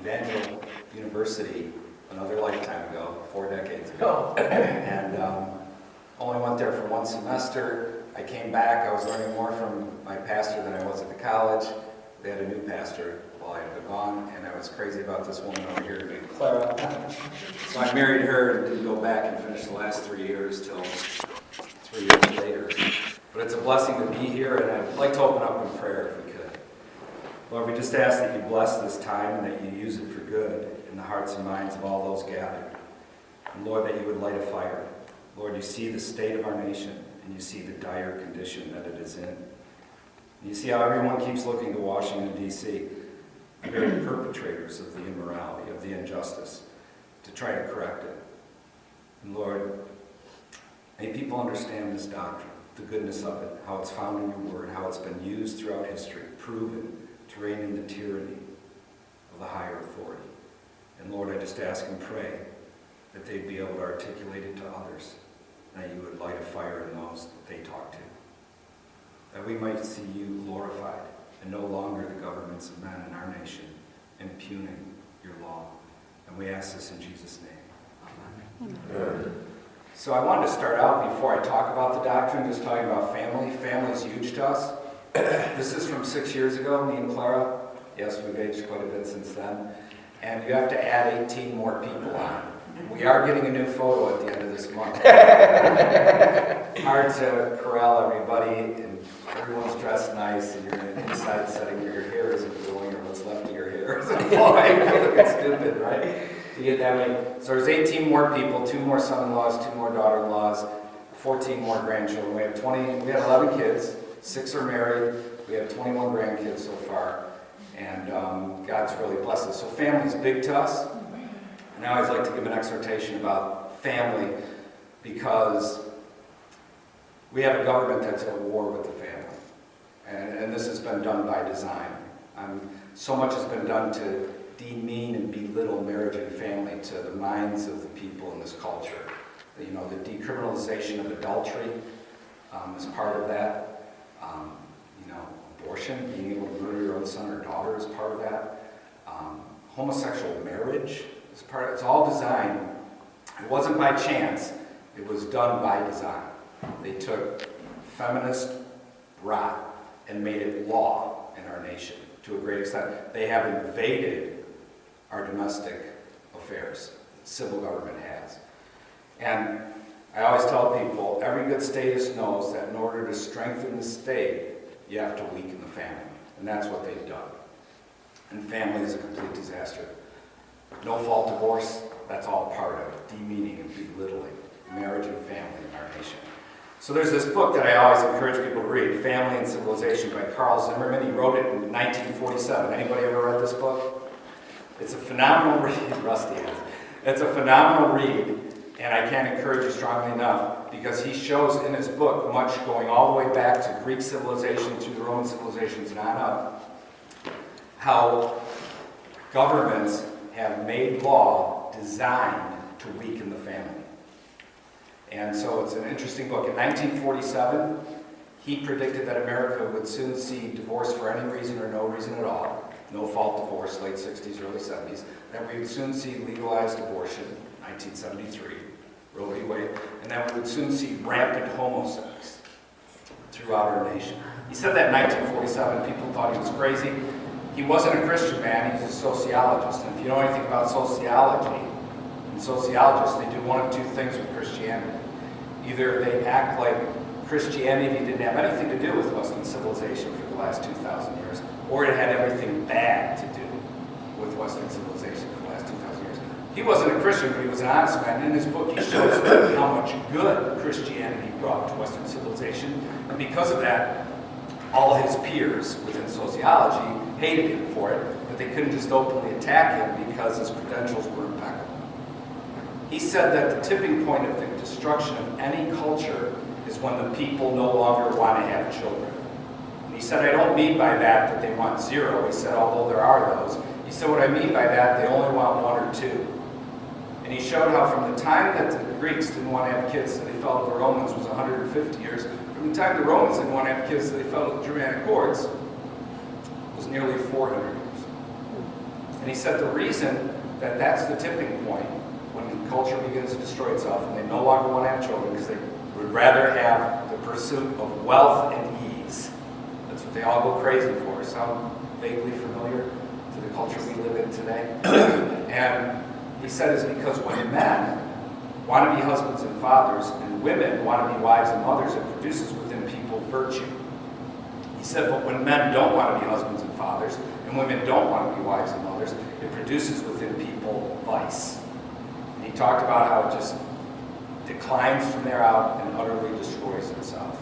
Evangel University another lifetime ago, 4 decades ago. And only went there for 1 semester. I came back, I was learning more from my pastor than I was at the college. They had a new pastor while I had been gone, and I was crazy about this woman over here named Clara. So I married her and didn't go back and finish the last 3 years till 3 years later. But it's a blessing to be here, and I'd like to open up in prayer if we could. Lord, we just ask that you bless this time and that you use it for good in the hearts and minds of all those gathered. And Lord, that you would light a fire. Lord, you see the state of our nation, and you see the dire condition that it is in. And you see how everyone keeps looking to Washington, D.C., the very perpetrators of the immorality, of the injustice, to try to correct it. And Lord, may people understand this doctrine, the goodness of it, how it's found in your word, how it's been used throughout history, proven to rein in the tyranny of the higher authority. And Lord, I just ask and pray that they'd be able to articulate it to others, and that you would light a fire in those that they talk to. That we might see you glorified, and no longer the governments of men in our nation impugning your law. And we ask this in Jesus' name. Amen. So I wanted to start out, before I talk about the doctrine, just talking about family. Family is huge to us. This is from 6 years ago, me and Clara. Yes, we've aged quite a bit since then. And you have to add 18 more people on. We are getting a new photo at the end of this month. Hard to corral everybody, and everyone's dressed nice, and you're in an inside setting where your hair isn't blowing, or what's left of your hair isn't blowing. It's stupid, right? You get that many. So there's 18 more people, 2 more son-in-laws, 2 more daughter-in-laws, 14 more grandchildren. We had 11 kids, 6 are married. We have 21 grandkids so far, and God's really blessed us. So family's big to us. And I always like to give an exhortation about family, because we have a government that's at war with the family. And this has been done by design. So much has been done to demean and belittle marriage and family to the minds of the people in this culture. You know, the decriminalization of adultery is part of that. Abortion, being able to murder your own son or daughter is part of that. Homosexual marriage is part of it. It's all designed. It wasn't by chance. It was done by design. They took feminist rot and made it law in our nation to a great extent. They have invaded our domestic affairs. The civil government has. And I always tell people, every good statist knows that in order to strengthen the state, you have to weaken the family. And that's what they've done. And family is a complete disaster. No-fault divorce, that's all part of it. Demeaning and belittling marriage and family in our nation. So there's this book that I always encourage people to read, Family and Civilization by Carl Zimmerman. He wrote it in 1947. Anybody ever read this book? It's a phenomenal read. Rusty has. It's a phenomenal read, and I can't encourage you strongly enough, because he shows in his book much going all the way back to Greek civilization, to the Roman civilizations and on up, how governments have made law designed to weaken the family. And so it's an interesting book. In 1947, he predicted that America would soon see divorce for any reason or no reason at all, no-fault divorce, late 60s, early 70s, that we would soon see legalized abortion, 1973, Roe v. Wade, and that we would soon see rampant homosex throughout our nation. He said that in 1947. People thought he was crazy. He wasn't a Christian man, he's a sociologist. And if you know anything about sociology, and sociologists, they do one of 2 things with Christianity. Either they act like Christianity didn't have anything to do with Western civilization for the last 2,000 years, or it had everything bad to do with Western civilization for the last 2,000 years. He wasn't a Christian, but he was an honest man. In his book, he shows how much good Christianity brought to Western civilization, and because of that, all his peers within sociology hated him for it, but they couldn't just openly attack him because his credentials were impeccable. He said that the tipping point of the destruction of any culture is when the people no longer want to have children. And he said, I don't mean by that they want 0. He said, although there are those. He said, what I mean by that, they only want 1 or 2. And he showed how from the time that the Greeks didn't want to have kids so they fell to the Romans was 150 years. From the time the Romans didn't want to have kids so they fell to the Germanic hordes was nearly 400 years. And he said the reason that that's the tipping point when culture begins to destroy itself and they no longer want to have children because they would rather have the pursuit of wealth and ease. That's what they all go crazy for. Sound vaguely familiar to the culture we live in today? And he said it's because when men want to be husbands and fathers and women want to be wives and mothers, it produces within people virtue. He said, but when men don't want to be husbands and fathers and women don't want to be wives and mothers, it produces within people vice. And he talked about how it just declines from there out and utterly destroys itself.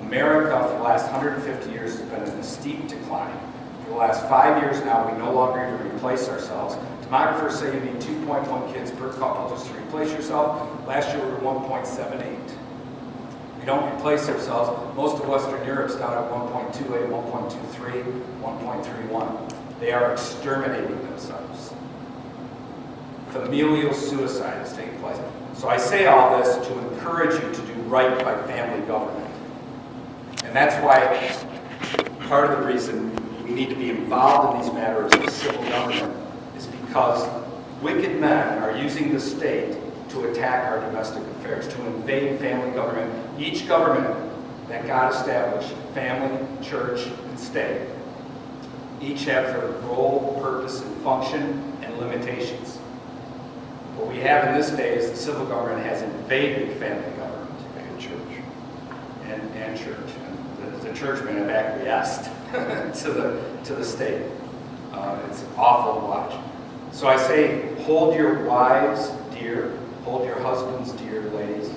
America, for the last 150 years, has been in a steep decline. For the last 5 years now, we no longer even replace ourselves. Demographers say you need 2.1 kids per couple just to replace yourself. Last year we were 1.78. We don't replace ourselves. Most of Western Europe's down at 1.28, 1.23, 1.31. They are exterminating themselves. Familial suicide is taking place. So I say all this to encourage you to do right by family government. And that's why part of the reason we need to be involved in these matters of civil government is because wicked men are using the state to attack our domestic affairs, to invade family government. Each government that God established, family, church, and state, each have their role, purpose, and function, and limitations. What we have in this day is the civil government has invaded family government and church. And church. And the churchmen have acquiesced to the state. It's awful to watch. So I say, hold your wives dear, hold your husbands dear, ladies,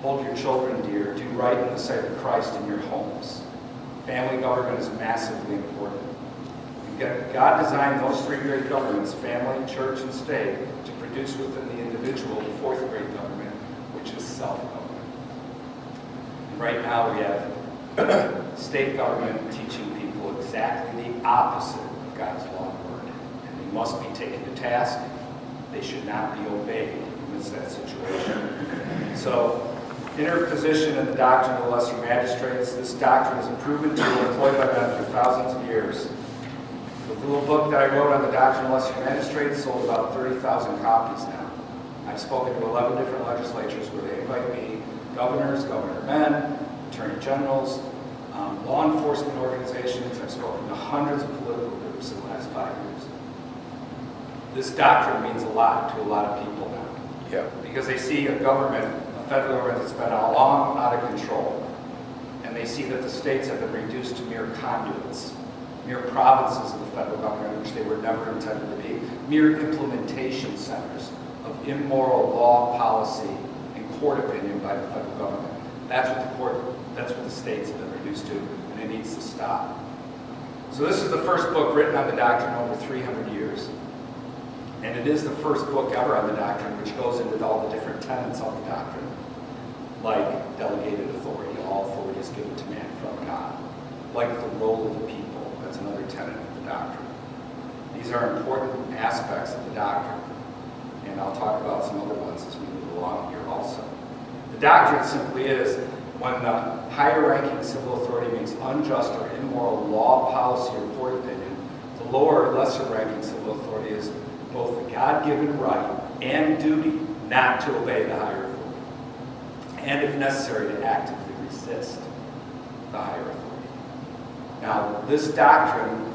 hold your children dear, do right in the sight of Christ in your homes. Family government is massively important. God designed those three great governments, family, church, and state, to produce within the individual the fourth great government, which is self-government. And right now we have state government teaching people exactly the opposite of God's law and word. And they must be taken to task. They should not be obeyed in that situation. So, interposition in the doctrine of the lesser magistrates. This doctrine is proven to be employed by men for thousands of years. The little book that I wrote on the Doctrine of Lesser Magistrates sold about 30,000 copies now. I've spoken to 11 different legislatures where they invite me, governors, governor men, attorney generals, law enforcement organizations. I've spoken to hundreds of political groups in the last 5 years. This doctrine means a lot to a lot of people now. Yeah. Because they see a government, a federal government that's been long out of control, and they see that the states have been reduced to mere conduits, mere provinces of the federal government, which they were never intended to be, mere implementation centers of immoral law, policy, and court opinion by the federal government. That's what the states have been reduced to, and it needs to stop. So this is the first book written on the doctrine over 300 years. And it is the first book ever on the doctrine, which goes into all the different tenets of the doctrine, like delegated authority. All authority is given to man from God. Like the role of the people. That's another tenet of the doctrine. These are important aspects of the doctrine. And I'll talk about some other ones as we move along here also. The doctrine simply is when the higher ranking civil authority makes unjust or immoral law, policy, or court opinion, the lower or lesser ranking civil authority is both the God-given right and duty not to obey the higher authority, and if necessary to actively resist the higher authority. Now, this doctrine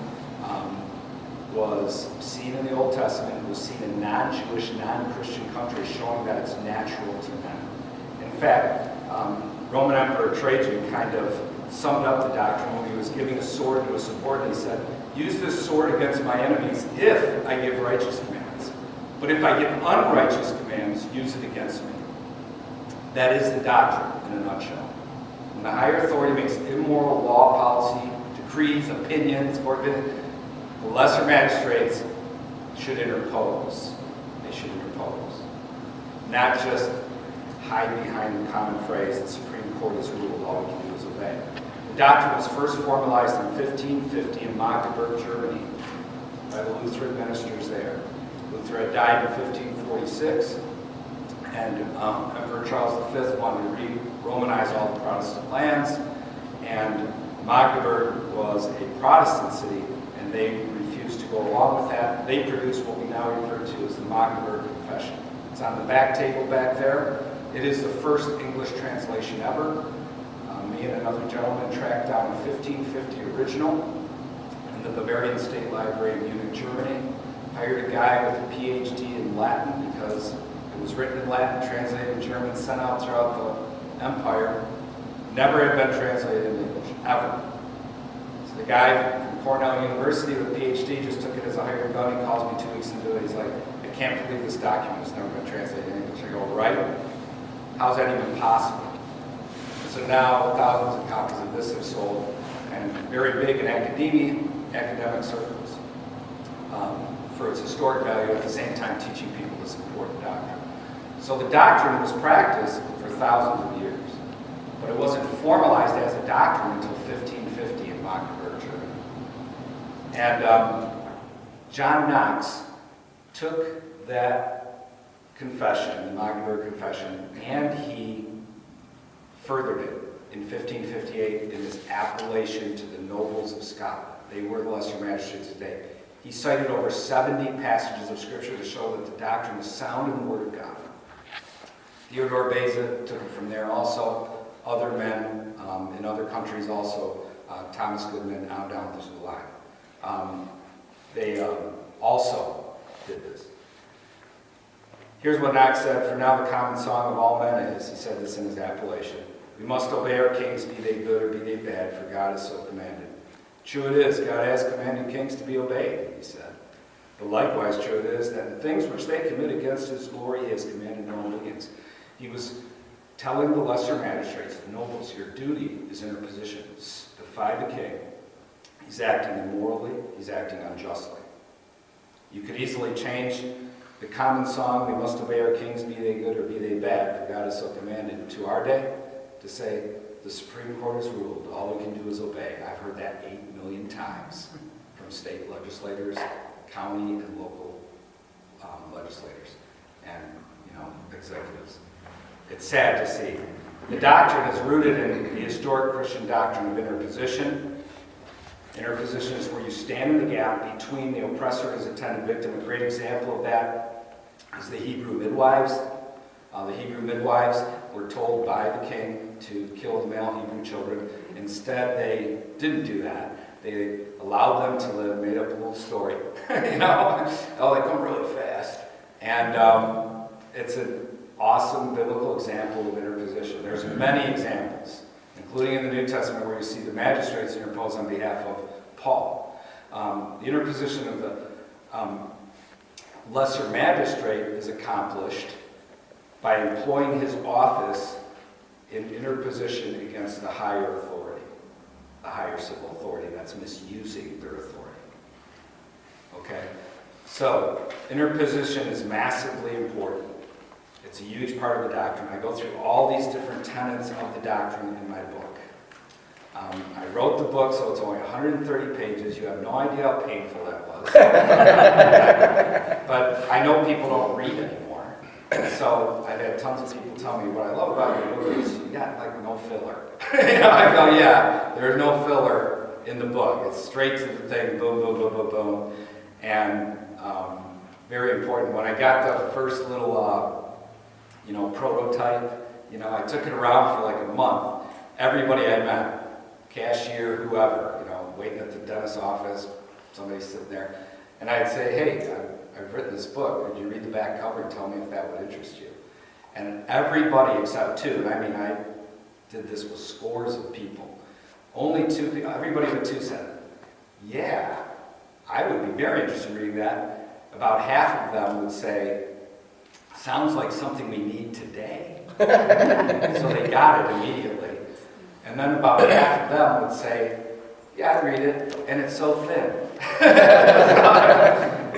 was seen in the Old Testament. It was seen in non-Jewish, non-Christian countries, showing that it's natural to men. In fact, Roman Emperor Trajan kind of summed up the doctrine when he was giving a sword to a subordinate. He said, "Use this sword against my enemies if I give righteous commands. But if I give unrighteous commands, use it against me." That is the doctrine in a nutshell. When the higher authority makes immoral law, policy, decrees, opinions, court opinions, the lesser magistrates should interpose. They should interpose. Not just hide behind the common phrase, the Supreme Court has ruled, all we can do is obey. The doctrine was first formalized in 1550 in Magdeburg, Germany, by the Lutheran ministers there. Luther had died in 1546, and Emperor Charles V wanted to re-Romanize all the Protestant lands, and Magdeburg was a Protestant city, and they refused to to go along with that. They produced what we now refer to as the Magdeburg Confession. It's on the back table back there. It is the first English translation ever. Me and another gentleman tracked down a 1550 original in the Bavarian State Library in Munich, Germany. Hired a guy with a PhD in Latin because it was written in Latin, translated in German, sent out throughout the empire. Never had been translated in English, ever. So the guy from Cornell University with a PhD just took it as a hired gun. He calls me 2 weeks into it. He's like, I can't believe this document has never been translated in English. I go, right? How's that even possible? So now thousands of copies of this have sold, and very big in academic circles for its historic value, at the same time teaching people this important doctrine. So the doctrine was practiced for thousands of years, but it wasn't formalized as a doctrine until 1550 in Magdeburg, Germany. And John Knox took that confession, the Magdeburg Confession, and he furthered it in 1558 in his appellation to the nobles of Scotland. They were the lesser magistrates today. He cited over 70 passages of Scripture to show that the doctrine is sound in the Word of God. Theodore Beza took it from there also. Other men in other countries also, Thomas Goodman, on down through the line. They also did this. Here's what Knox said, "For now the common song of all men is," he said this in his appellation, "we must obey our kings, be they good or be they bad, for God has so commanded." True it is, God has commanded kings to be obeyed, he said. But likewise true it is that in things which they commit against his glory, he has commanded no obedience. He was telling the lesser magistrates, the nobles, your duty is interposition. Defy the king. He's acting immorally, he's acting unjustly. You could easily change the common song, we must obey our kings, be they good or be they bad, for God has so commanded, to our day, to say, the Supreme Court has ruled, all we can do is obey. I've heard that 8 million times from state legislators, county and local legislators, and executives. It's sad to see. The doctrine is rooted in the historic Christian doctrine of interposition. Interposition is where you stand in the gap between the oppressor and his intended victim. A great example of that is the Hebrew midwives. The Hebrew midwives were told by the king to kill the male Hebrew children. Instead, they didn't do that. They allowed them to live, made up a little story. Oh, they come really fast. And it's an awesome biblical example of interposition. There's many examples, including in the New Testament, where you see the magistrates interpose on behalf of Paul. The interposition of the lesser magistrate is accomplished by employing his office in interposition against the higher authority, the higher civil authority that's misusing their authority. Okay? So, interposition is massively important. It's a huge part of the doctrine. I go through all these different tenets of the doctrine in my book. I wrote the book, so it's only 130 pages. You have no idea how painful that was. But I know people don't read anymore. So I've had tons of people tell me, what I love about your book is you got like no filler. I go, yeah, there's no filler in the book. It's straight to the thing, boom, boom, boom, boom, boom. And very important. When I got the first little, prototype, I took it around for like a month. Everybody I met, cashier, whoever, waiting at the dentist's office, somebody sitting there, and I'd say, hey, I've written this book. Would you read the back cover and tell me if that would interest you? And everybody except two, I did this with scores of people. Only two people, everybody but two said, yeah, I would be very interested in reading that. About half of them would say, sounds like something we need today. So they got it immediately. And then about half of them would say, yeah, I'd read it, and it's so thin.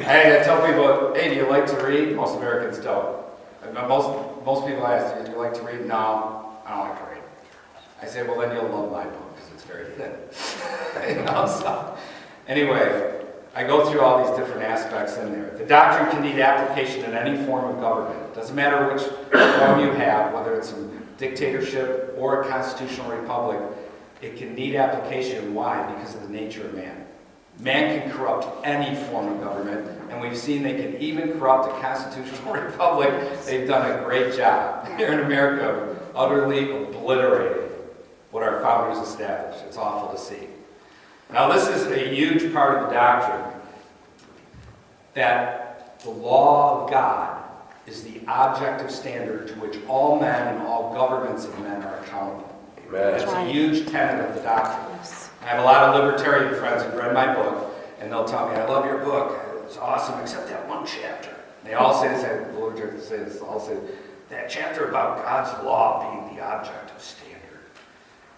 I tell people, hey, do you like to read? Most Americans don't. Most people ask, do you like to read? No, I don't like to read. I say, well, then you'll love my book, because it's very thin. So, anyway, I go through all these different aspects in there. The doctrine can need application in any form of government. It doesn't matter which form you have, whether it's a dictatorship or a constitutional republic, it can need application. Why? Because of the nature of man. Man can corrupt any form of government, and we've seen they can even corrupt a constitutional republic. They've done a great job here in America, utterly obliterating what our founders established. It's awful to see. Now, this is a huge part of the doctrine, that the law of God is the objective standard to which all men and all governments of men are accountable. That's a huge tenet of the doctrine. Yes. I have a lot of libertarian friends who've read my book, and they'll tell me, I love your book, it's awesome, except that one chapter. They all say this, all say, that chapter about God's law being the objective standard.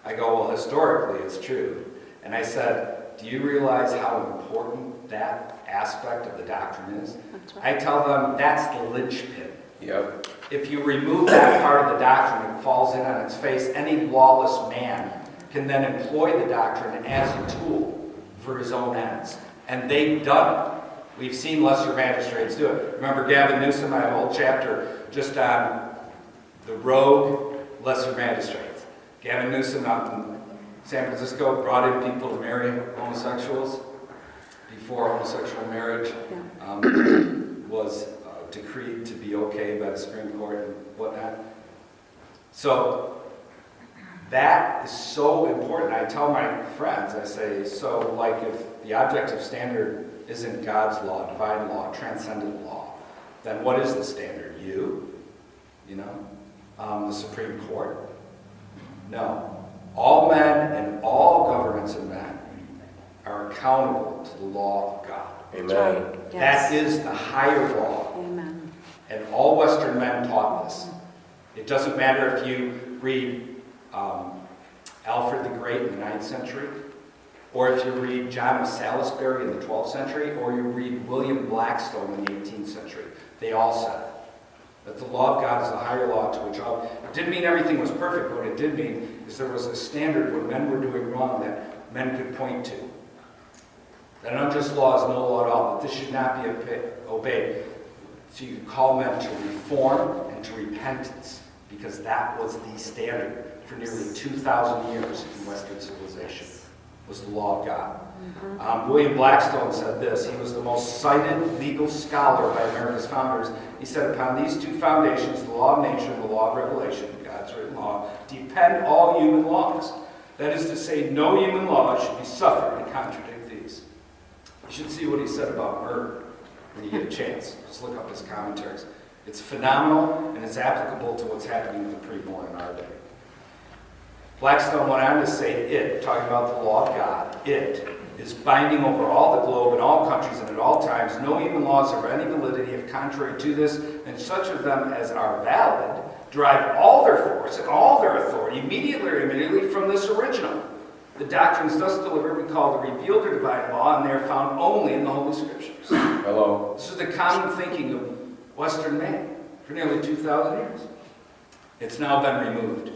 I go, well, historically, it's true. And I said, do you realize how important that aspect of the doctrine is? Right. I tell them, that's the linchpin. Yep. If you remove that part of the doctrine, it falls in on its face. Any lawless man can then employ the doctrine as a tool for his own ends. And they've done it. We've seen lesser magistrates do it. Remember Gavin Newsom? I have a whole chapter just on the rogue lesser magistrates. Gavin Newsom out in San Francisco brought in people to marry homosexuals before homosexual marriage was decreed to be okay by the Supreme Court and whatnot. So that is so important. I tell my friends, I say, so like if the objective standard isn't God's law, divine law, transcendent law, then what is the standard? You know, the Supreme Court? No. All men and all governments of men are accountable to the law of God. Amen. Right. Yes. That is the higher law. Amen. And all Western men taught this. It doesn't matter if you read Alfred the Great in the 9th century, or if you read John of Salisbury in the 12th century, or you read William Blackstone in the 18th century. They all said it. That the law of God is the higher law to which all... It didn't mean everything was perfect. What it did mean is there was a standard when men were doing wrong that men could point to. That an unjust law is no law at all. That this should not be obeyed. So you call men to reform and to repentance, because that was the standard for nearly 2,000 years in Western civilization, was the law of God. William Blackstone said this. He was the most cited legal scholar by America's founders. He said, upon these two foundations, the law of nature and the law of revelation, God's written law, depend all human laws. That is to say, no human law should be suffered to contradict these. You should see what he said about murder when you get a chance. Just look up his commentaries. It's phenomenal, and it's applicable to what's happening with the preborn in our day. Blackstone went on to say talking about the law of God, it is binding over all the globe in all countries and at all times. No human laws of any validity if contrary to this, and such of them as are valid derive all their force and all their authority immediately from this original. The doctrines thus delivered we call the revealed or divine law, and they are found only in the Holy Scriptures. Hello. This is the common thinking of Western man for nearly 2,000 years. It's now been removed.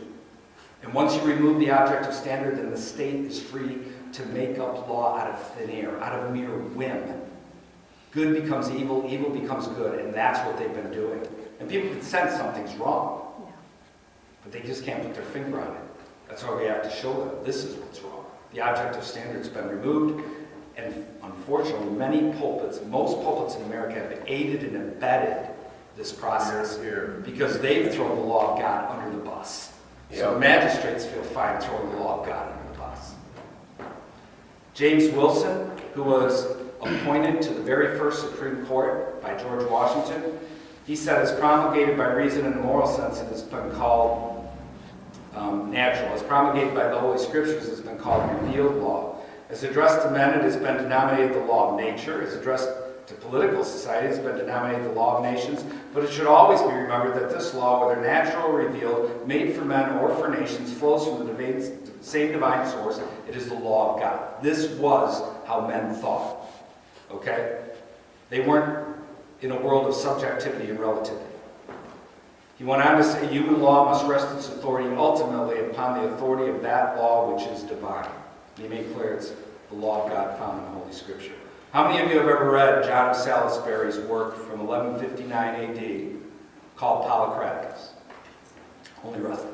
And once you remove the objective standard, then the state is free to make up law out of thin air, out of mere whim. Good becomes evil, evil becomes good, and that's what they've been doing. And people can sense something's wrong, but they just can't put their finger on it. That's why we have to show them this is what's wrong. The objective standard's been removed, and unfortunately, many pulpits, most pulpits in America have aided and abetted this process because they've thrown the law of God under the bus. So magistrates feel fine throwing the law of God under the bus. James Wilson, who was appointed to the very first Supreme Court by George Washington, he said, as promulgated by reason and moral sense, it has been called natural. As promulgated by the Holy Scriptures, it has been called revealed law. As addressed to men, it has been denominated the law of nature. As addressed to political society, it has been denominated the law of nations. But it should always be remembered that this law, whether natural or revealed, made for men or for nations, flows from the same divine source. It is the law of God. This was how men thought. Okay? They weren't in a world of subjectivity and relativity. He went on to say, human law must rest its authority ultimately upon the authority of that law which is divine. He made clear it's the law of God found in the Holy Scripture. How many of you have ever read John of Salisbury's work from 1159 AD called Polycraticus? Only Rusty.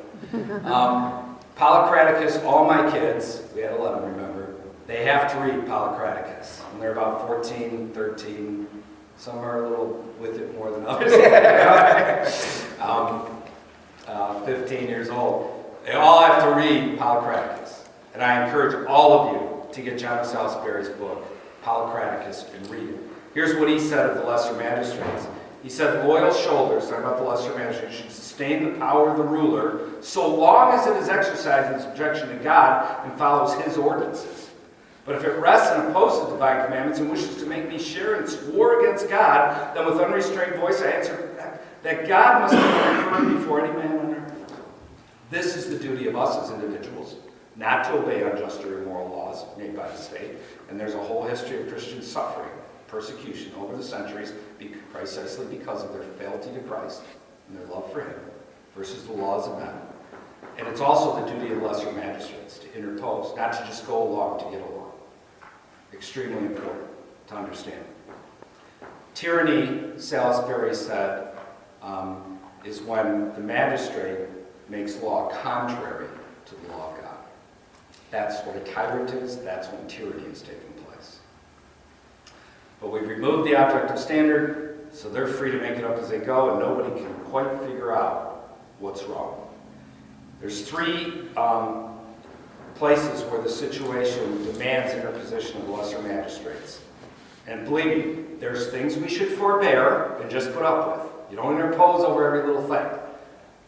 Polycraticus, all my kids, we had 11, remember, they have to read Polycraticus. When they're about 14, 13, some are a little with it more than others. 15 years old. They all have to read Polycraticus. And I encourage all of you to get John of Salisbury's book, Polycraticus, and read it. Here's what he said of the lesser magistrates. He said, loyal shoulders, talking about the lesser magistrates, should sustain the power of the ruler so long as it is exercised in subjection to God and follows his ordinances. But if it rests and opposes divine commandments and wishes to make me share in its war against God, then with unrestrained voice I answer that God must be confirmed before any man on earth. This is the duty of us as individuals, not to obey unjust or immoral laws made by the state. And there's a whole history of Christian suffering, persecution over the centuries, precisely because of their fealty to Christ and their love for him versus the laws of men. And it's also the duty of lesser magistrates to interpose, not to just go along to get along. Extremely important to understand. Tyranny, Salisbury said, is when the magistrate makes law contrary to the law of God. That's what a tyrant is. That's when tyranny is taking place. But we've removed the objective standard, so they're free to make it up as they go, and nobody can quite figure out what's wrong. There's three places where the situation demands interposition of lesser magistrates. And believe me, there's things we should forbear and just put up with. You don't interpose over every little thing.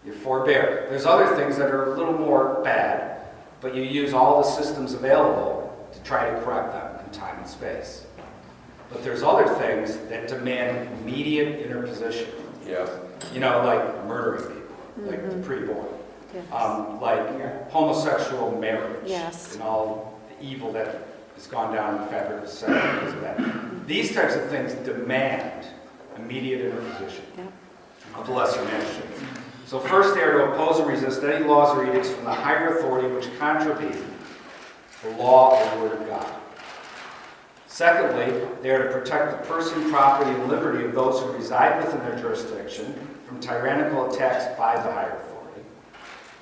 You forbear. There's other things that are a little more bad, but you use all the systems available to try to correct them in time and space. But there's other things that demand immediate interposition. Yeah. You know, like murdering people, like the preborn. Yes. Like homosexual marriage. Yes. And all the evil that has gone down in the fabric of society because of that. These types of things demand immediate interposition of the lesser magistrates. So first they are to oppose and resist any laws or edicts from the higher authority which contravene the law or the word of God. Secondly, they are to protect the person, property, and liberty of those who reside within their jurisdiction from tyrannical attacks by the higher authority.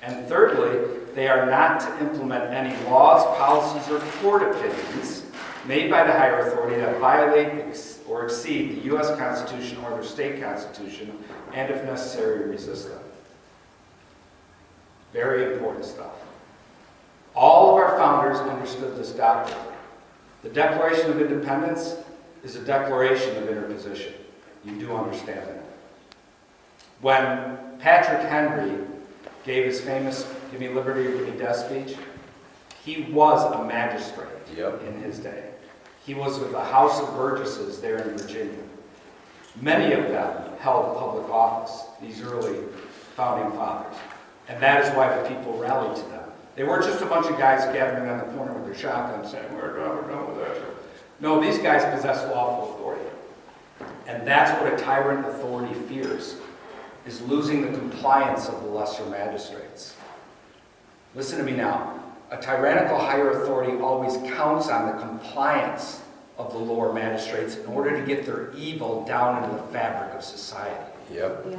And thirdly, they are not to implement any laws, policies, or court opinions made by the higher authority that violate or exceed the U.S. Constitution or their state constitution, and if necessary, resist them. Very important stuff. All of our founders understood this doctrine. The Declaration of Independence is a declaration of interposition. You do understand that. When Patrick Henry gave his famous "Give me liberty or give me death" speech, he was a magistrate in his day. He was with the House of Burgesses there in Virginia. Many of them held public office, these early founding fathers. And that is why the people rallied to them. They weren't just a bunch of guys gathering on the corner with their shotguns saying, we're done with that. No, these guys possess lawful authority. And that's what a tyrant authority fears, is losing the compliance of the lesser magistrates. Listen to me now. A tyrannical higher authority always counts on the compliance of the lower magistrates in order to get their evil down into the fabric of society. Yep. Yeah.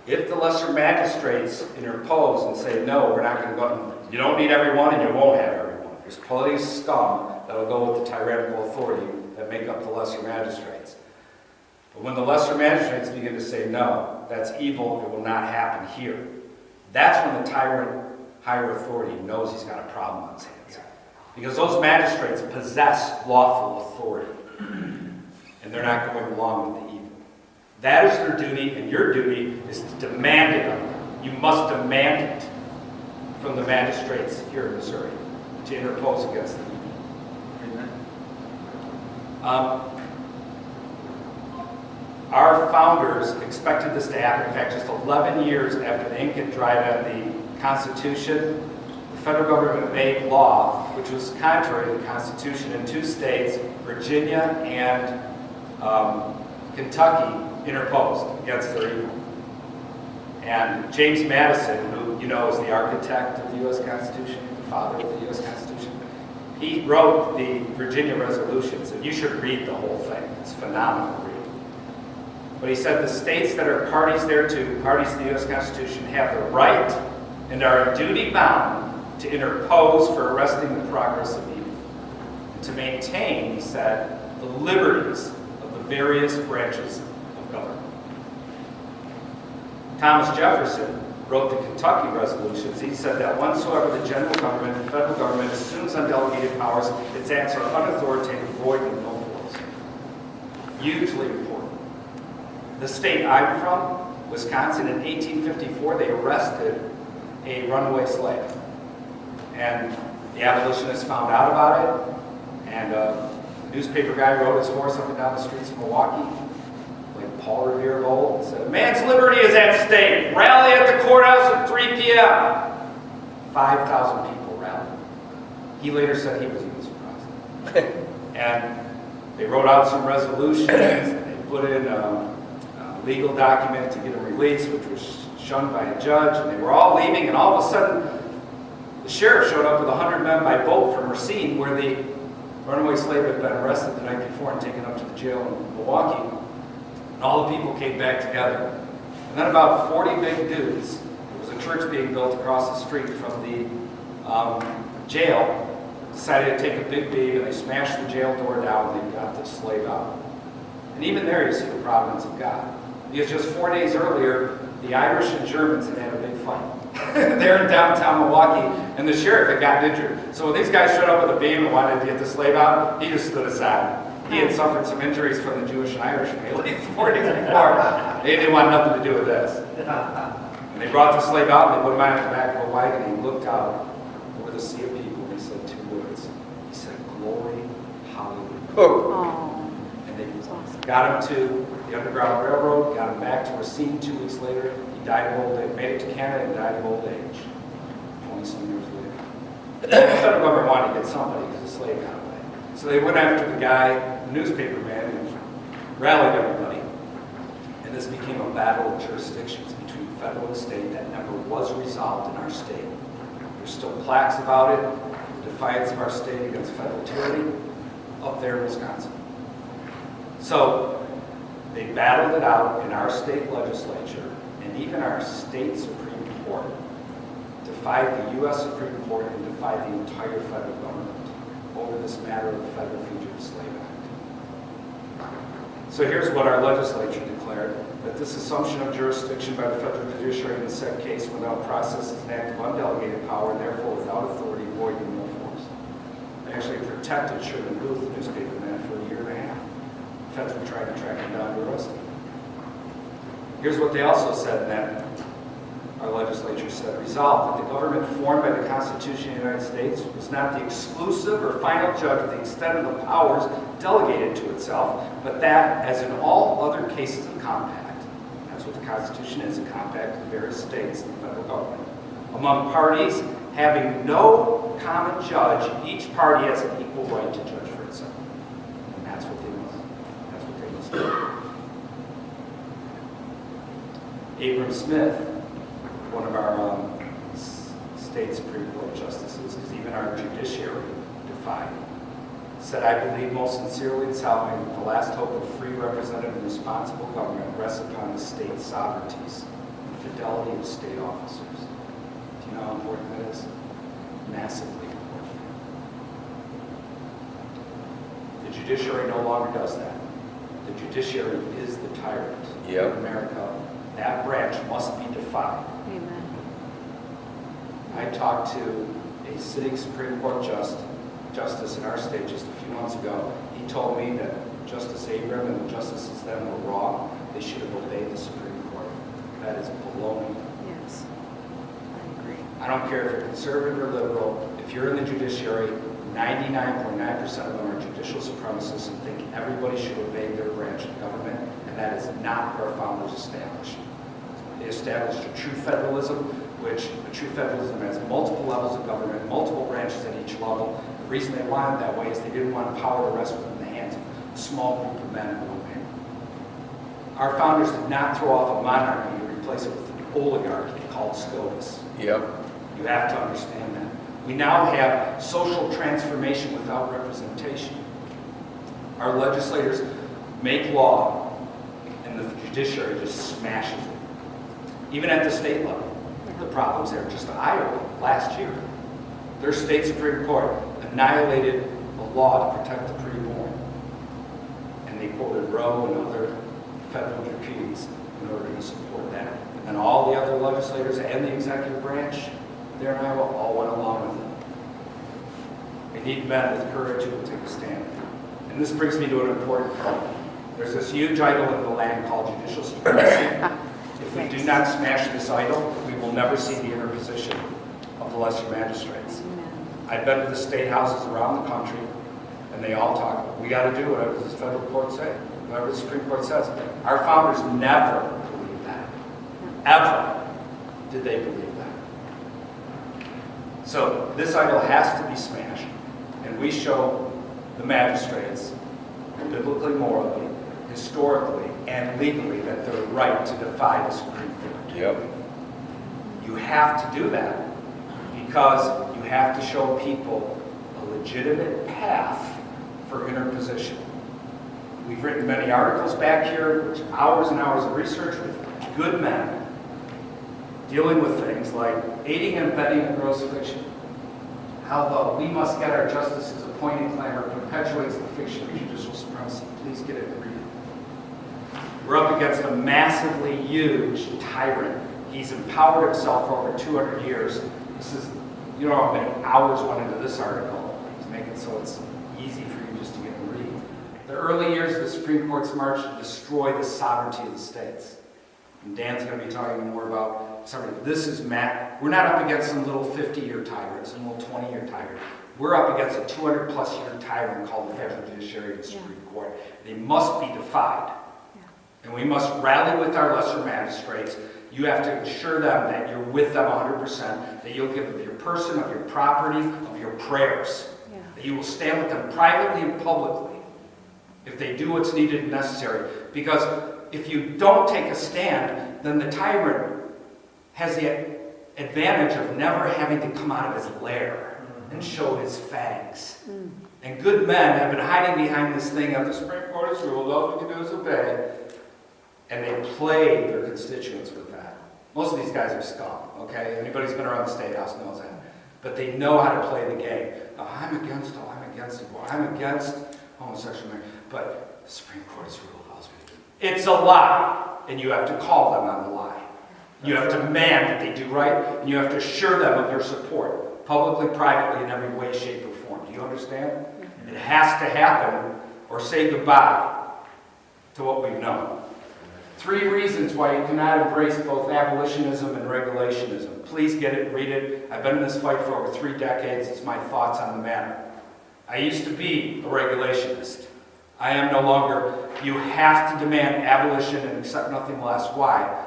If the lesser magistrates interpose and say, no, we're not going to go, you don't need everyone and you won't have everyone. There's plenty of scum that will go with the tyrannical authority that make up the lesser magistrates. But when the lesser magistrates begin to say, no, that's evil, it will not happen here, that's when the tyrant higher authority knows he's got a problem on his hands. Because those magistrates possess lawful authority. And they're not going along with the evil. That is their duty, and your duty is to demand it of them. You must demand it from the magistrates here in Missouri to interpose against the evil. Amen. Our founders expected this to happen. In fact, just 11 years after the ink had dried on the Constitution, the federal government made law which was contrary to the Constitution in two states, Virginia and Kentucky, interposed against their evil. And James Madison, who you know is the architect of the U.S. Constitution, the father of the U.S. Constitution, he wrote the Virginia resolutions, and you should read the whole thing. It's phenomenal read. But he said the states that are parties thereto, parties to the U.S. Constitution, have the right and are in duty bound to interpose for arresting the progress of evil. to maintain, he said, the liberties of the various branches of government. Thomas Jefferson wrote the Kentucky resolutions. He said that whensoever the general government, the federal government, assumes undelegated powers, its acts are unauthoritative, void, and no force. Hugely important. The state I'm from, Wisconsin, in 1854, they arrested a runaway slave. And the abolitionists found out about it, and a newspaper guy rode his horse up and down the streets of Milwaukee, like Paul Revere of old, and said, "Man's liberty is at stake. Rally at the courthouse at 3 p.m. 5,000 people rallied. He later said he was even surprised. And they wrote out some resolutions, and they put in a legal document to get him released, which was shunned by a judge, and they were all leaving, and all of a sudden, the sheriff showed up with 100 men by boat from Racine, where the runaway slave had been arrested the night before and taken up to the jail in Milwaukee. And all the people came back together. And then about 40 big dudes, there was a church being built across the street from the jail, decided to take a big beam, and they smashed the jail door down, and they got the slave out. And even there you see the providence of God. Because just 4 days earlier, the Irish and Germans had had a big fight. They're in downtown Milwaukee, and the sheriff had gotten injured. So when these guys showed up with a beam and wanted to get the slave out, he just stood aside. He had suffered some injuries from the Jewish and Irish melee 4 days before. They didn't want nothing to do with this. And they brought the slave out, and they put him on the back of a wagon, and he looked out over the sea of people, and he said 2 words. He said, "Glory, hallelujah." Oh. And they got him to the Underground Railroad, got him back to Racine 2 weeks later. He died of old age, made it to Canada and died of old age, 20-some years later. The federal government wanted to get somebody because the slave got away. So they went after the guy, the newspaper man, and rallied everybody. And this became a battle of jurisdictions between federal and state that never was resolved in our state. There's still plaques about it, the defiance of our state against federal tyranny, up there in Wisconsin. So they battled it out in our state legislature, and even our state Supreme Court defied the U.S. Supreme Court and defied the entire federal government over this matter of the Federal Fugitive Slave Act. So here's what our legislature declared: that this assumption of jurisdiction by the federal judiciary in the said case without process is an act of undelegated power, and therefore without authority, void, and no force. They actually protected Sherman Booth, the newspaper man, for a year and a half. The feds were trying to track him down to arrest him. Here's what they also said in that our legislature said: resolved that the government formed by the Constitution of the United States was not the exclusive or final judge of the extent of the powers delegated to itself, but that, as in all other cases of compact, that's what the Constitution is, a compact of the various states and the federal government, among parties having no common judge, each party has an equal right to judge for itself. And that's what they must do. Abram Smith, one of our state Supreme Court justices, because even our judiciary defied, said, "I believe most sincerely and solemnly that the last hope of free, representative, and responsible government rests upon the state sovereignties and fidelity of state officers." Do you know how important that is? Massively important. The judiciary no longer does that. The judiciary is the tyrant in America. That branch must be defied. Amen. I talked to a sitting Supreme Court justice in our state just a few months ago. He told me that Justice Abram and the justices then were wrong. They should have obeyed the Supreme Court. That is baloney. Yes, I agree. I don't care if you're conservative or liberal. If you're in the judiciary, 99.9% of them are judicial supremacists and think everybody should obey their branch of government, and that is not what our founders established. They established a true federalism, which a true federalism has multiple levels of government, multiple branches at each level. The reason they wanted it that way is they didn't want power to rest within the hands of a small group of men and women. Our founders did not throw off a monarchy to replace it with an oligarchy called SCOTUS. Yep. You have to understand that. We now have social transformation without representation. Our legislators make law, and the judiciary just smashes it. Even at the state level, the problems there. Just Iowa last year, their state Supreme Court annihilated a law to protect the preborn. And they quoted Roe and other federal decrees in order to support that. And all the other legislators and the executive branch there in Iowa all went along with it. We need men with courage who will take a stand. And this brings me to an important point. There's this huge idol in the land called judicial supremacy. If we do not smash this idol, we will never see the interposition of the lesser magistrates. I've been to the state houses around the country, and they all talk, we got to do whatever the federal court says, whatever the Supreme Court says. Our founders never believed that. Ever did they believe that. So this idol has to be smashed, and we show the magistrates, biblically, morally, historically, and legally, that they're right to defy the Supreme Court. Yep. You have to do that because you have to show people a legitimate path for interposition. We've written many articles back here, hours and hours of research with good men dealing with things like aiding and abetting a gross fiction. How the "we must get our justices appointed" clamor perpetuates the fiction of judicial supremacy. Please get it and read it. We're up against a massively huge tyrant. He's empowered himself for over 200 years. This is, you know how many hours went into this article to make it so it's easy for you just to get and read. The early years of the Supreme Court's march to destroy the sovereignty of the states. And Dan's going to be talking more about sovereignty. This is we're not up against some little 50-year tyrant, some little 20-year tyrant. We're up against a 200-plus year tyrant called the federal judiciary and the Supreme Court. They must be defied. And we must rally with our lesser magistrates. You have to assure them that you're with them 100%, that you'll give of your person, of your property, of your prayers. That you will stand with them privately and publicly if they do what's needed and necessary. Because if you don't take a stand, then the tyrant has the advantage of never having to come out of his lair and show his fangs. And good men have been hiding behind this thing of the Supreme Court has ruled, all we can do is obey. And they play their constituents with that. Most of these guys are scum, okay? Anybody who's been around the State House knows that. But they know how to play the game. I'm against homosexual marriage, but the Supreme Court has ruled allows me to do it. It's a lie, and you have to call them on the lie. You have to demand that they do right, and you have to assure them of your support, publicly, privately, in every way, shape, or form. Do you understand? It has to happen, or say goodbye to what we've known. 3 reasons why you cannot embrace both abolitionism and regulationism. Please get it, read it. I've been in this fight for over 3 decades. It's my thoughts on the matter. I used to be a regulationist. I am no longer. You have to demand abolition and accept nothing less. Why?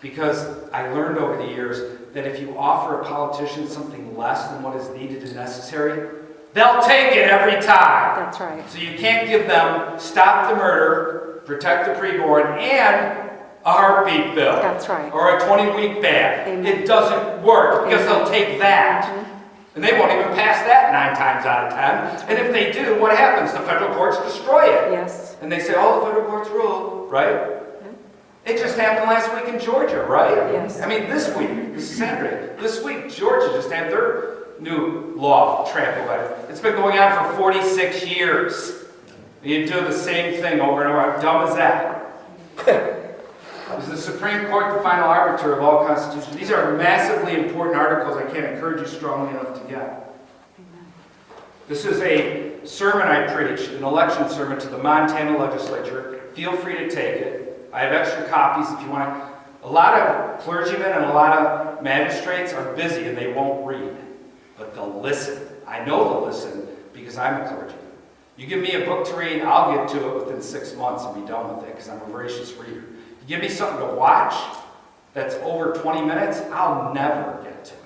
Because I learned over the years that if you offer a politician something less than what is needed and necessary, they'll take it every time. That's right. So you can't give them stop the murder, protect the preborn, and a heartbeat bill. That's right. Or a 20-week ban. Amen. It doesn't work because they'll take that. And they won't even pass that 9 times out of 10. And if they do, what happens? The federal courts destroy it. Yes. And they say, oh, the federal courts rule, right? It just happened last week in Georgia, right? Yes. I mean, this week, this is Saturday, this week, Georgia just had their new law trampled by it. It's been going on for 46 years. You do the same thing over and over. How dumb is that? Is the Supreme Court the final arbiter of all constitutions? These are massively important articles I can't encourage you strongly enough to get. This is a sermon I preached, an election sermon to the Montana legislature. Feel free to take it. I have extra copies if you want. A lot of clergymen and a lot of magistrates are busy and they won't read. But they'll listen. I know they'll listen because I'm a clergyman. You give me a book to read, I'll get to it within 6 months and be done with it because I'm a voracious reader. You give me something to watch that's over 20 minutes, I'll never get to it.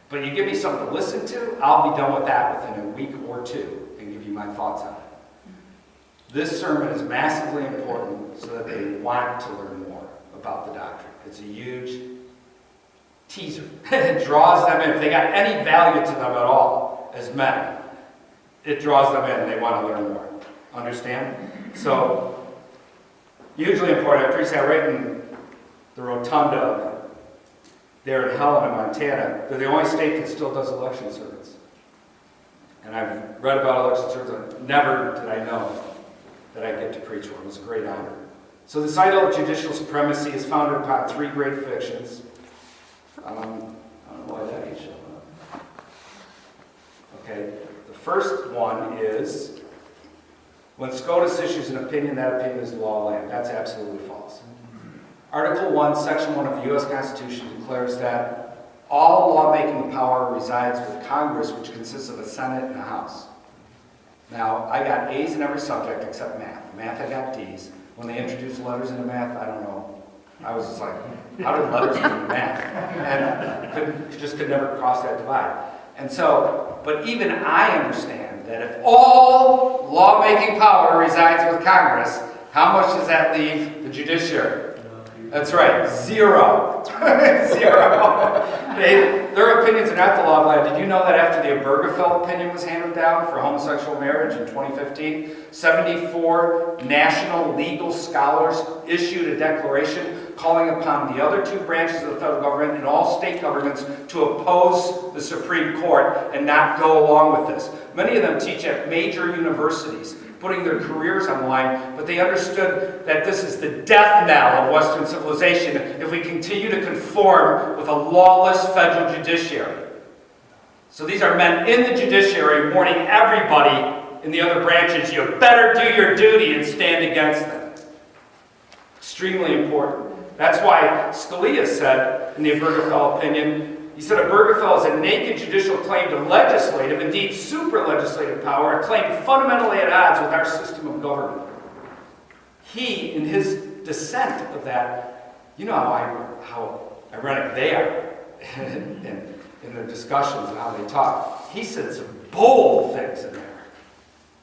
But you give me something to listen to, I'll be done with that within a week or 2 and give you my thoughts on it. This sermon is massively important so that they want to learn more about the doctrine. It's a huge teaser. It draws them in. If they got any value to them at all as men, it draws them in and they want to learn more. Understand? So, hugely important. I preached that right in the rotunda there in Helena, Montana. They're the only state that still does election sermons. And I've read about Legislators, and never did I know that I'd get to preach one. It was a great honor. So this idol of judicial supremacy is founded upon three great fictions. I don't know why that ain't showing up. Okay, the first one is, when SCOTUS issues an opinion, that opinion is the law of the land. That's absolutely false. Article 1, Section 1 of the U.S. Constitution declares that all lawmaking power resides with Congress, which consists of a Senate and a House. Now, I got A's in every subject except math. Math, I got D's. When they introduced letters into math, I don't know. I was just like, how did letters get into math? And could never cross that divide. And so, but even I understand that if all lawmaking power resides with Congress, how much does that leave the judiciary? That's right, zero. Zero. Their opinions are not the law of land. Did you know that after the Obergefell opinion was handed down for homosexual marriage in 2015, 74 national legal scholars issued a declaration calling upon the other two branches of the federal government and all state governments to oppose the Supreme Court and not go along with this. Many of them teach at major universities, putting their careers on the line, but they understood that this is the death knell of Western civilization if we continue to conform with a lawless federal judiciary. So these are men in the judiciary warning everybody in the other branches, you better do your duty and stand against them. Extremely important. That's why Scalia said in the Obergefell opinion, he said Obergefell is a naked judicial claim to legislative, indeed super-legislative power, a claim fundamentally at odds with our system of government. He, in his dissent of that, you know how ironic they are in their discussions and how they talk. He said some bold things in there.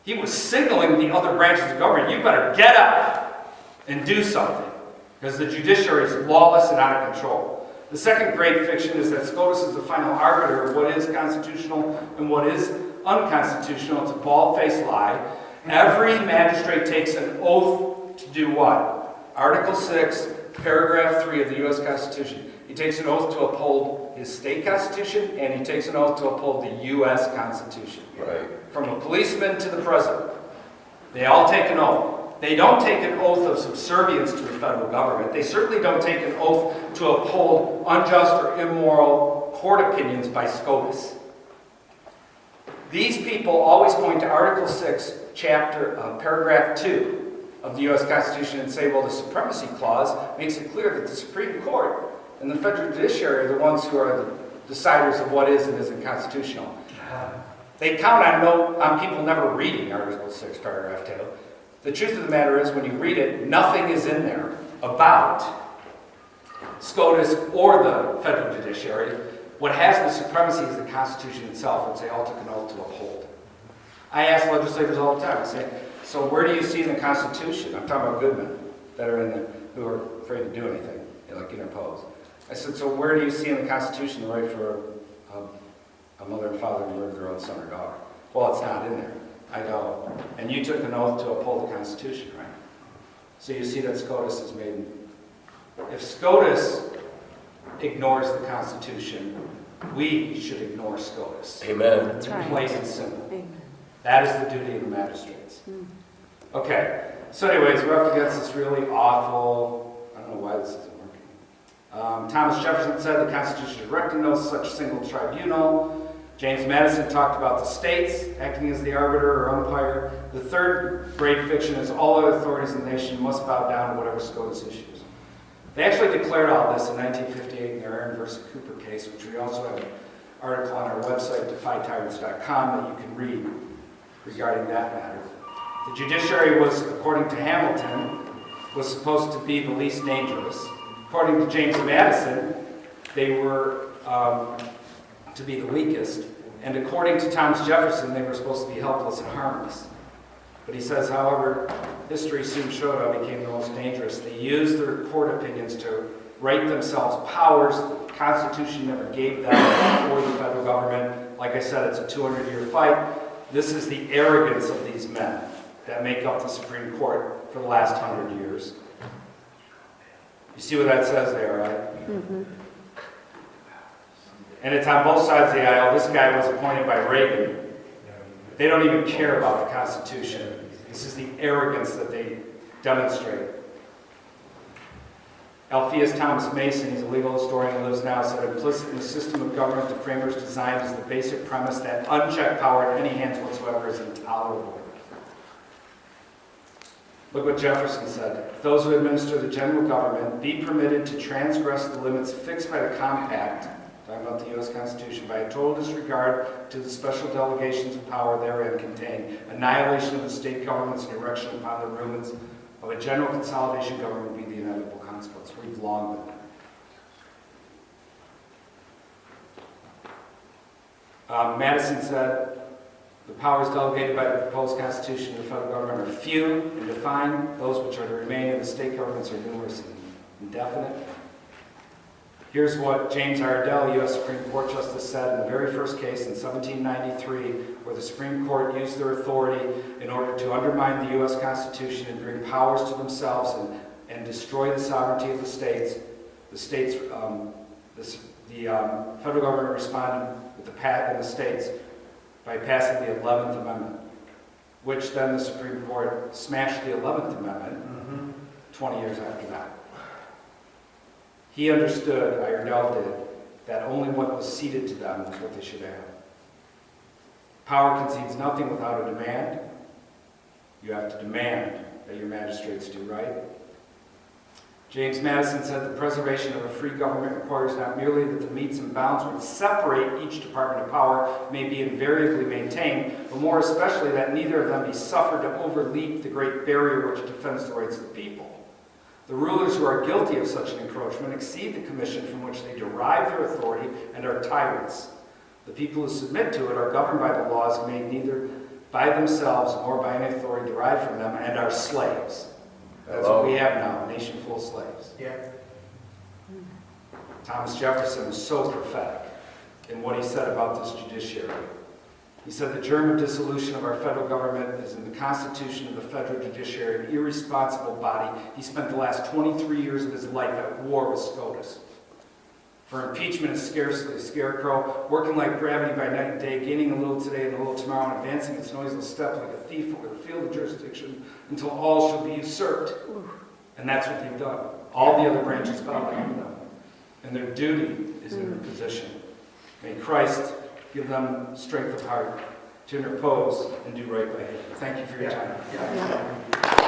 He was signaling the other branches of government, you better get up and do something, because the judiciary is lawless and out of control. The second great fiction is that SCOTUS is the final arbiter of what is constitutional and what is unconstitutional. It's a bald-faced lie. Every magistrate takes an oath to do what? Article 6, paragraph 3 of the U.S. Constitution. He takes an oath to uphold his state constitution, and he takes an oath to uphold the U.S. Constitution. Right. From a policeman to the president. They all take an oath. They don't take an oath of subservience to the federal government. They certainly don't take an oath to uphold unjust or immoral court opinions by SCOTUS. These people always point to Article 6, paragraph 2 of the U.S. Constitution and say, well, the Supremacy Clause makes it clear that the Supreme Court and the federal judiciary are the ones who are the deciders of what is and isn't constitutional. They count on people never reading Article 6, paragraph 2. The truth of the matter is, when you read it, nothing is in there about SCOTUS or the federal judiciary. What has the supremacy is the Constitution itself, which they all took an oath to uphold. I ask legislators all the time, I say, so where do you see in the Constitution? I'm talking about good men that are in there who are afraid to do anything, like interpose. I said, so where do you see in the Constitution the right for a mother and father to murder their own son or daughter? Well, it's not in there. I go, and you took an oath to uphold the Constitution, right? So you see that SCOTUS is made. If SCOTUS ignores the Constitution, we should ignore SCOTUS. Amen. That's right. Plain and simple. Amen. That is the duty of the magistrates. Okay, so anyways, we're up against this really awful, I don't know why this isn't working. Thomas Jefferson said the Constitution directed no such single tribunal. James Madison talked about the states acting as the arbiter or umpire. The third great fiction is all other authorities in the nation must bow down to whatever SCOTUS issues. They actually declared all this in 1958 in their Aaron versus Cooper case, which we also have an article on our website, defytyrants.com, that you can read regarding that matter. The judiciary was, according to Hamilton, was supposed to be the least dangerous. According to James Madison, they were to be the weakest. And according to Thomas Jefferson, they were supposed to be helpless and harmless. But he says, however, history soon showed how it became the most dangerous. They used their court opinions to right themselves powers the Constitution never gave them or the federal government. Like I said, it's a 200-year fight. This is the arrogance of these men that make up the Supreme Court for the last 100 years. You see what that says there, right? Mm-hmm. And it's on both sides of the aisle. This guy was appointed by Reagan. They don't even care about the Constitution. This is the arrogance that they demonstrate. Alpheus Thomas Mason, he's a legal historian who lives now, said, implicit in the system of government the framers designed is the basic premise that unchecked power in any hands whatsoever is intolerable. Look what Jefferson said. If those who administer the general government be permitted to transgress the limits fixed by the compact, talking about the U.S. Constitution, by a total disregard to the special delegations of power therein contained, annihilation of the state governments and erection upon the ruins of a general consolidation government would be the inevitable consequence. We've long been there. Madison said, the powers delegated by the proposed Constitution to the federal government are few and defined. Those which are to remain in the state governments are numerous and indefinite. Here's what James Iredell, U.S. Supreme Court Justice, said in the very first case in 1793, where the Supreme Court used their authority in order to undermine the U.S. Constitution and bring powers to themselves and destroy the sovereignty of the states. The federal government responded with the pat in the states by passing the 11th Amendment, which then the Supreme Court smashed the 11th Amendment 20 years after that. He understood, Iredell did, that only what was ceded to them was what they should have. Power concedes nothing without a demand. You have to demand that your magistrates do right. James Madison said the preservation of a free government requires not merely that the metes and bounds which separate each department of power may be invariably maintained, but more especially that neither of them be suffered to overleap the great barrier which defends the rights of the people. The rulers who are guilty of such an encroachment exceed the commission from which they derive their authority and are tyrants. The people who submit to it are governed by the laws made neither by themselves nor by any authority derived from them and are slaves. That's what we have now, a nation full of slaves. Yeah. Thomas Jefferson was so prophetic in what he said about this judiciary. He said the germ of dissolution of our federal government is in the constitution of the federal judiciary, an irresponsible body. He spent the last 23 years of his life at war with SCOTUS. For impeachment is scarcely a scarecrow, working like gravity by night and day, gaining a little today and a little tomorrow, and advancing its noiseless step like a thief over the field of jurisdiction until all shall be usurped. And that's what they've done. All the other branches bow down to them. And their duty is in their position. May Christ give them strength of heart to interpose and do right by him. Thank you for your time. Yeah.